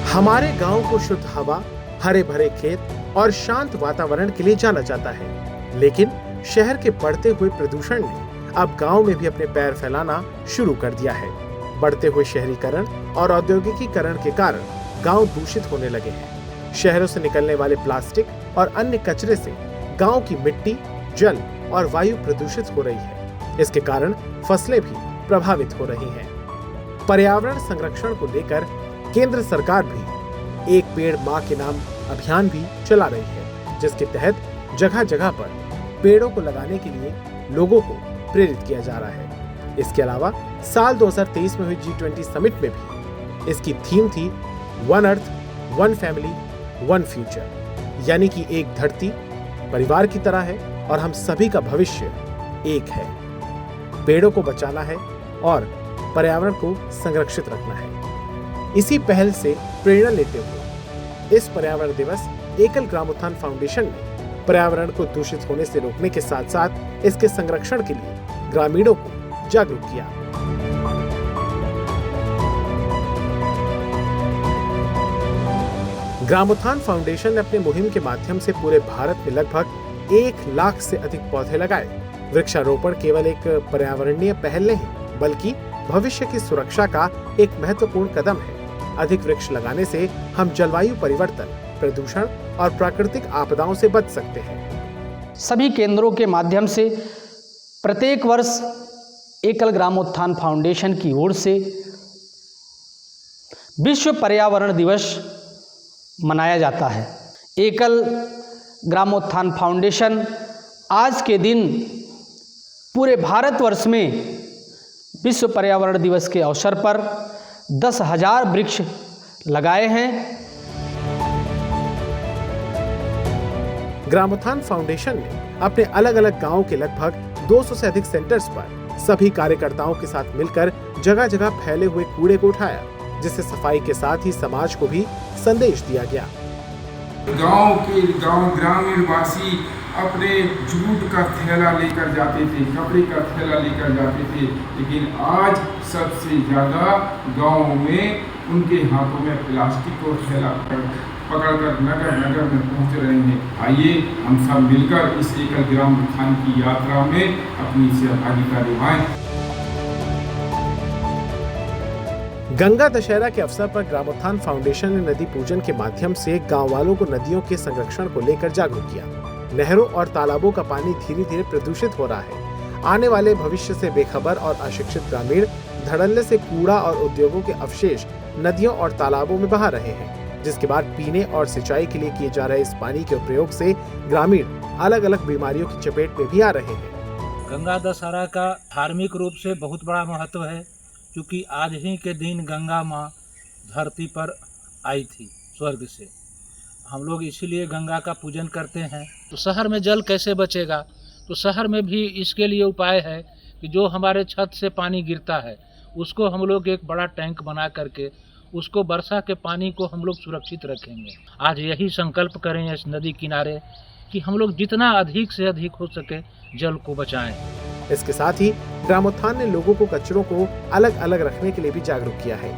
हमारे गांव को शुद्ध हवा, हरे भरे खेत और शांत वातावरण के लिए जाना जाता है, लेकिन शहर के बढ़ते हुए प्रदूषण ने अब गांव में भी अपने पैर फैलाना शुरू कर दिया है। बढ़ते हुए शहरीकरण और औद्योगिकीकरण के कारण गांव दूषित होने लगे हैं। शहरों से निकलने वाले प्लास्टिक और अन्य कचरे से गांव की मिट्टी, जल और वायु प्रदूषित हो रही है। इसके कारण फसलें भी प्रभावित हो रही हैं। पर्यावरण संरक्षण को लेकर केंद्र सरकार भी एक पेड़ मां के नाम अभियान भी चला रही है, जिसके तहत जगह जगह पर पेड़ों को लगाने के लिए लोगों को प्रेरित किया जा रहा है। इसके अलावा साल 2023 में हुई G20 समिट में भी इसकी थीम थी one earth, one family, one future, यानी कि एक धरती परिवार की तरह है और हम सभी का भविष्य एक है। पेड़ों को बचाना है और पर्यावरण को संरक्षित रखना है। इसी पहल से प्रेरणा लेते हुए इस पर्यावरण दिवस एकल ग्रामोत्थान फाउंडेशन ने पर्यावरण को दूषित होने से रोकने के साथ साथ इसके संरक्षण के लिए ग्रामीणों को जागरूक किया। ग्रामोत्थान फाउंडेशन ने अपने मुहिम के माध्यम से पूरे भारत में लगभग 1 लाख से अधिक पौधे लगाए। वृक्षारोपण केवल एक पर्यावरणीय पहल नहीं, बल्कि भविष्य की सुरक्षा का एक महत्वपूर्ण कदम है। अधिक वृक्ष लगाने से हम जलवायु परिवर्तन, प्रदूषण और प्राकृतिक आपदाओं से बच सकते हैं। सभी केंद्रों के माध्यम से प्रत्येक वर्ष एकल ग्रामोत्थान फाउंडेशन की ओर से विश्व पर्यावरण दिवस मनाया जाता है। एकल ग्रामोत्थान फाउंडेशन आज के दिन पूरे भारतवर्ष में विश्व पर्यावरण दिवस के अवसर पर 10,000 वृक्ष लगाए हैं। ग्रामोत्थान फाउंडेशन ने अपने अलग अलग गांवों के लगभग 200 से अधिक सेंटर्स पर सभी कार्यकर्ताओं के साथ मिलकर जगह जगह फैले हुए कूड़े को उठाया, जिससे सफाई के साथ ही समाज को भी संदेश दिया गया। ग्रामीण वासी अपने जूट का थैला लेकर जाते थे, कपड़े का थैला लेकर जाते थे, लेकिन आज सबसे ज़्यादा गाँव में उनके हाथों में प्लास्टिक और थैला पकड़कर नगर नगर में पहुंच रहे हैं। आइए हम सब मिलकर इस एकल ग्रामोत्थान की यात्रा में अपनी सहभागिता निभाएं। गंगा दशहरा के अवसर पर ग्रामोत्थान फाउंडेशन ने नदी पूजन के माध्यम से गांव वालों को नदियों के संरक्षण को लेकर जागरूक किया। नहरों और तालाबों का पानी धीरे धीरे प्रदूषित हो रहा है। आने वाले भविष्य से बेखबर और अशिक्षित ग्रामीण धड़ल्ले से कूड़ा और उद्योगों के अवशेष नदियों और तालाबों में बहा रहे हैं, जिसके बाद पीने और सिंचाई के लिए किए जा रहे इस पानी के उपयोग से ग्रामीण अलग अलग बीमारियों की चपेट में भी आ रहे हैं। गंगा दशहरा का धार्मिक रूप से बहुत बड़ा महत्व है, क्योंकि आज ही के दिन गंगा माँ धरती पर आई थी स्वर्ग से। हम लोग इसीलिए गंगा का पूजन करते हैं। तो शहर में जल कैसे बचेगा? तो शहर में भी इसके लिए उपाय है कि जो हमारे छत से पानी गिरता है उसको हम लोग एक बड़ा टैंक बना करके उसको वर्षा के पानी को हम लोग सुरक्षित रखेंगे। आज यही संकल्प करें इस नदी किनारे कि हम लोग जितना अधिक से अधिक हो सके जल को बचाएं। इसके साथ ही ग्रामोत्थान ने लोगों को कचरों को अलग अलग रखने के लिए भी जागरूक किया है।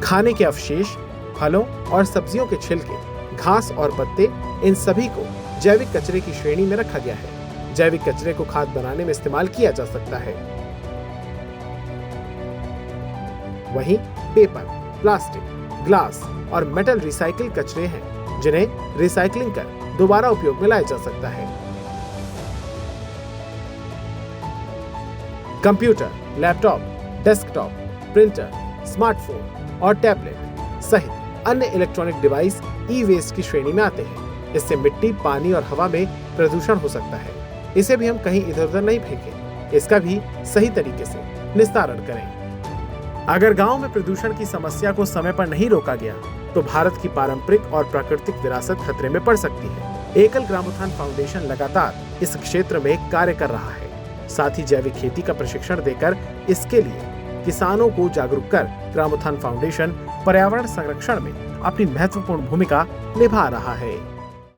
खाने के अवशेष, फलों और सब्जियों के छिलके, घास और पत्ते, इन सभी को जैविक कचरे की श्रेणी में रखा गया है। जैविक कचरे को खाद बनाने में इस्तेमाल किया जा सकता है। वहीं पेपर, प्लास्टिक, ग्लास और मेटल रिसाइकिल कचरे हैं, जिन्हें रिसाइकलिंग कर दोबारा उपयोग में लाया जा सकता है। Computer, laptop, desktop, printer, smartphone और टैबलेट सहित अन्य इलेक्ट्रॉनिक डिवाइस ई-वेस्ट की श्रेणी में आते हैं। इससे मिट्टी, पानी और हवा में प्रदूषण हो सकता है। इसे भी हम कहीं इधर उधर नहीं फेंकें। इसका भी सही तरीके से निस्तारण करें। अगर गांव में प्रदूषण की समस्या को समय पर नहीं रोका गया तो भारत की पारंपरिक और प्राकृतिक विरासत खतरे में पड़ सकती है। एकल ग्रामोत्थान फाउंडेशन लगातार इस क्षेत्र में कार्य कर रहा है। साथ ही जैविक खेती का प्रशिक्षण देकर इसके लिए किसानों को जागरूक कर ग्रामोत्थान फाउंडेशन पर्यावरण संरक्षण में अपनी महत्वपूर्ण भूमिका निभा रहा है।